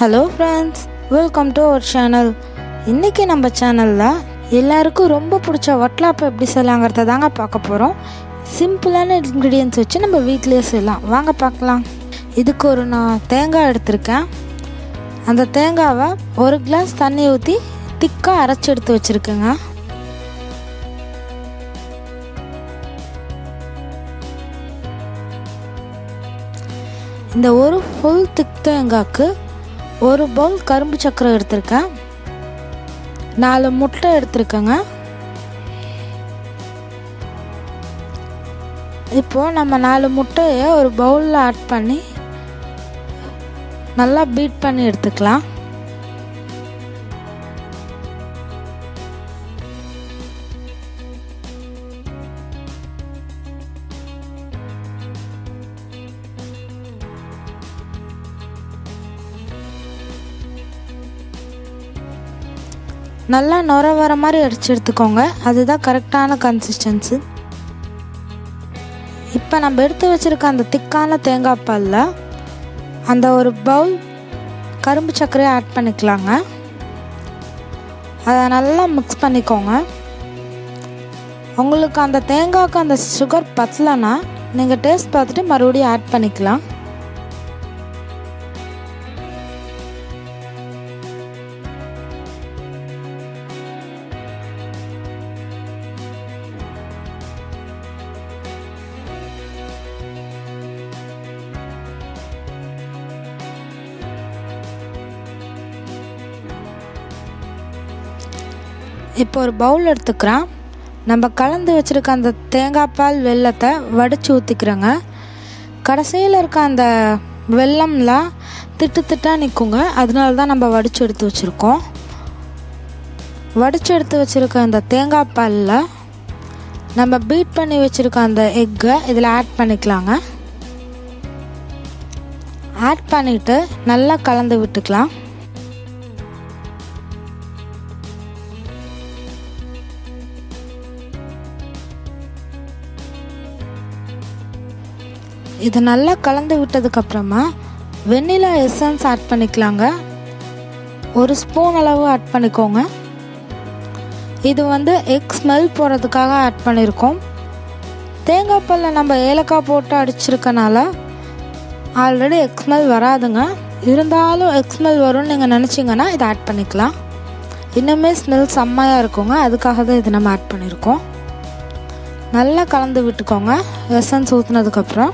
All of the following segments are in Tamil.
Hello friends, welcome to our channel. இன்றைக்கி நம்ம சேனலில் எல்லாருக்கும் ரொம்ப பிடிச்ச வட்டலாப்பம் எப்படி செய்யலாங்கிறத தாங்க பார்க்க போகிறோம். சிம்பிளான இன்க்ரீடியன்ட்ஸ் வச்சு நம்ம வீட்டிலேயே செய்யலாம். வாங்க பார்க்கலாம். இதுக்கு நான் தேங்காய் எடுத்திருக்கேன். அந்த தேங்காவை ஒரு கிளாஸ் தண்ணி ஊற்றி திக்காக அரைச்சி எடுத்து வச்சுருக்கேங்க. இந்த ஒரு ஃபுல் திக் தேங்காய்க்கு ஒரு பவுல் கரும்பு சக்கரை எடுத்திருக்கேன். 4 முட்டை எடுத்திருக்கேங்க. இப்போது நம்ம 4 முட்டையை ஒரு பவுலில் ஆட் பண்ணி நல்லா பீட் பண்ணி எடுத்துக்கலாம். நல்லா நுர வர மாதிரி அடித்து எடுத்துக்கோங்க. அதுதான் கரெக்டான கன்சிஸ்டன்சி. இப்போ நம்ம எடுத்து வச்சுருக்க அந்த திக்கான தேங்காய் பாலில் அந்த ஒரு பவுல் கரும்பு சர்க்கரையை ஆட் பண்ணிக்கலாங்க. அதை நல்லா மிக்ஸ் பண்ணிக்கோங்க. உங்களுக்கு அந்த தேங்காய்க்கு அந்த சுகர் பத்தலைன்னா நீங்கள் டேஸ்ட் பார்த்துட்டு மறுபடியும் ஆட் பண்ணிக்கலாம். இப்போ ஒரு பவுல் எடுத்துக்கிறேன். நம்ம கலந்து வச்சுருக்க அந்த தேங்காய் பால் வெல்லத்தை வடித்து ஊற்றிக்கிறோங்க. கடைசியில் இருக்க அந்த வெல்லம்லாம் திட்டாக நிற்குங்க. அதனால தான் நம்ம வடித்து எடுத்து வச்சுருக்கோம். வடித்து எடுத்து வச்சுருக்க அந்த தேங்காய் பாலில் நம்ம பீட் பண்ணி வச்சுருக்க அந்த எக்கை இதில் ஆட் பண்ணிக்கலாங்க. ஆட் பண்ணிவிட்டு நல்லா கலந்து விட்டுக்கலாம். இது நல்லா கலந்து விட்டதுக்கப்புறமா வெண்ணிலா எசன்ஸ் ஆட் பண்ணிக்கலாங்க. 1 ஸ்பூன் அளவு ஆட் பண்ணிக்கோங்க. இது எக் ஸ்மெல் போகிறதுக்காக ஆட் பண்ணியிருக்கோம். தேங்காய் பாலில் நம்ம ஏலக்காய் போட்டு அடிச்சிருக்கனால ஆல்ரெடி எக் ஸ்மெல் வராதுங்க. இருந்தாலும் எக் ஸ்மெல் வரும்னு நீங்கள் நினச்சிங்கன்னா இதை ஆட் பண்ணிக்கலாம். இன்னுமே ஸ்மெல் செம்மையாக இருக்குங்க. அதுக்காக தான் இது நம்ம ஆட் பண்ணியிருக்கோம். நல்லா கலந்து விட்டுக்கோங்க. எசன்ஸ் ஊற்றுனதுக்கப்புறம்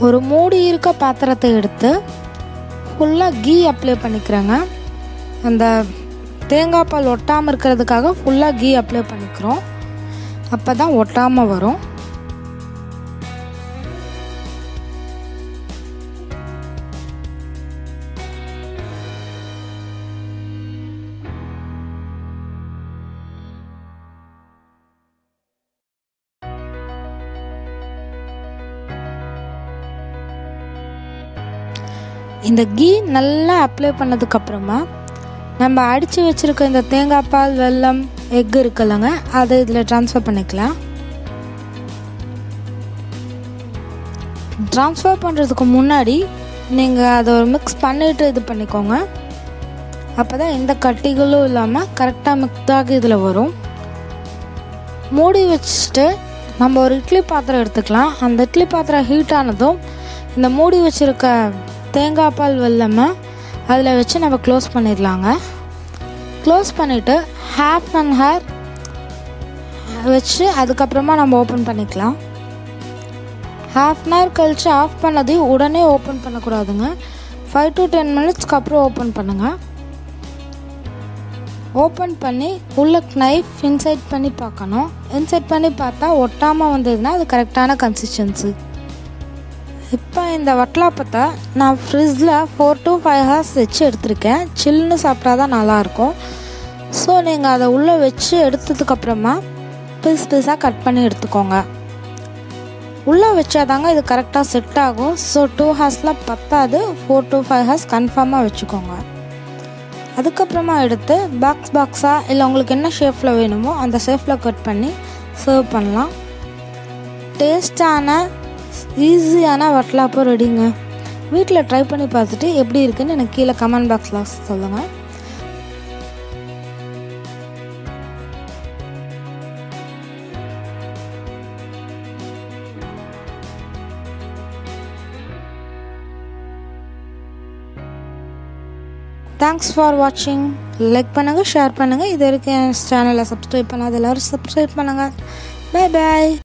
ஒரு மூடி இருக்க பாத்திரத்தை எடுத்து ஃபுல்லாக கீ அப்ளை பண்ணிக்கிறேங்க. அந்த தேங்காய் பால் ஒட்டாமல் இருக்கிறதுக்காக ஃபுல்லாக கீ அப்ளை பண்ணிக்கிறோம். அப்போ தான் ஒட்டாமல் வரும். இந்த கீ நல்லா அப்ளை பண்ணதுக்கப்புறமா நம்ம அடித்து வச்சுருக்க இந்த தேங்காய் பால் வெல்லம் எக் இருக்குல்லங்க, அதை இதில் ட்ரான்ஸ்ஃபர் பண்ணிக்கலாம். ட்ரான்ஸ்ஃபர் பண்ணுறதுக்கு முன்னாடி நீங்கள் அதை ஒரு மிக்ஸ் பண்ணிவிட்டு இது பண்ணிக்கோங்க. அப்போ தான் எந்த கட்டிகளும் இல்லாமல் கரெக்டாக மிக்ஸாக இதில் வரும். மூடி வச்சுட்டு நம்ம ஒரு இட்லி பாத்திரம் எடுத்துக்கலாம். அந்த இட்லி பாத்திரம் ஹீட் ஆனதும் இந்த மூடி வச்சுருக்க தேங்காய் பால் வெல்லமை அதில் வச்சு நம்ம க்ளோஸ் பண்ணிடலாங்க. க்ளோஸ் பண்ணிவிட்டு 1/2 அன் ஹவர் வச்சு அதுக்கப்புறமா நம்ம ஓப்பன் பண்ணிக்கலாம். 1/2 அன் ஹவர் கழித்து ஆஃப் பண்ணதையும் உடனே ஓப்பன் பண்ணக்கூடாதுங்க. 5 to 10 மினிட்ஸ்க்கு அப்புறம் ஓப்பன் பண்ணுங்கள். ஓப்பன் பண்ணி உள்ள நைஃப் இன்சைட் பண்ணி பார்க்கணும். இன்சைட் பண்ணி பார்த்தா ஒட்டாமல் வந்ததுன்னா அது கரெக்டான கன்சிஸ்டன்சி. இப்போ இந்த வட்டலாப்பத்தை நான் ஃப்ரிட்ஜில் 4 to 5 ஹவர்ஸ் வச்சு எடுத்திருக்கேன். சில்லுன்னு சாப்பிட்டா தான் நல்லாயிருக்கும். ஸோ நீங்கள் அதை உள்ளே வச்சு எடுத்ததுக்கப்புறமா பீஸாக கட் பண்ணி எடுத்துக்கோங்க. உள்ளே வச்சாதாங்க இது கரெக்டாக செட் ஆகும். ஸோ 2 ஹவர்ஸில் பத்தாது. 4 to 5 ஹவர்ஸ் கன்ஃபார்மாக வச்சுக்கோங்க. அதுக்கப்புறமா எடுத்து பாக்ஸாக இல்லை உங்களுக்கு என்ன ஷேப்பில் வேணுமோ அந்த ஷேப்பில் கட் பண்ணி சர்வ் பண்ணலாம். டேஸ்டான ஈஸியான வட்டலாப்பம் ரெடிங்க. வீட்டில் ட்ரை பண்ணி பார்த்துட்டு எப்படி இருக்குன்னு எனக்கு கீழே கமெண்ட் பாக்ஸில் சொல்லுங்கள். தேங்க்ஸ் ஃபார் வாட்சிங். லைக் பண்ணுங்கள், ஷேர் பண்ணுங்கள். இது வரைக்கும் என் சேனலை சப்ஸ்கிரைப் பண்ணாத எல்லோரும் சப்ஸ்கிரைப் பண்ணுங்கள். Bye bye.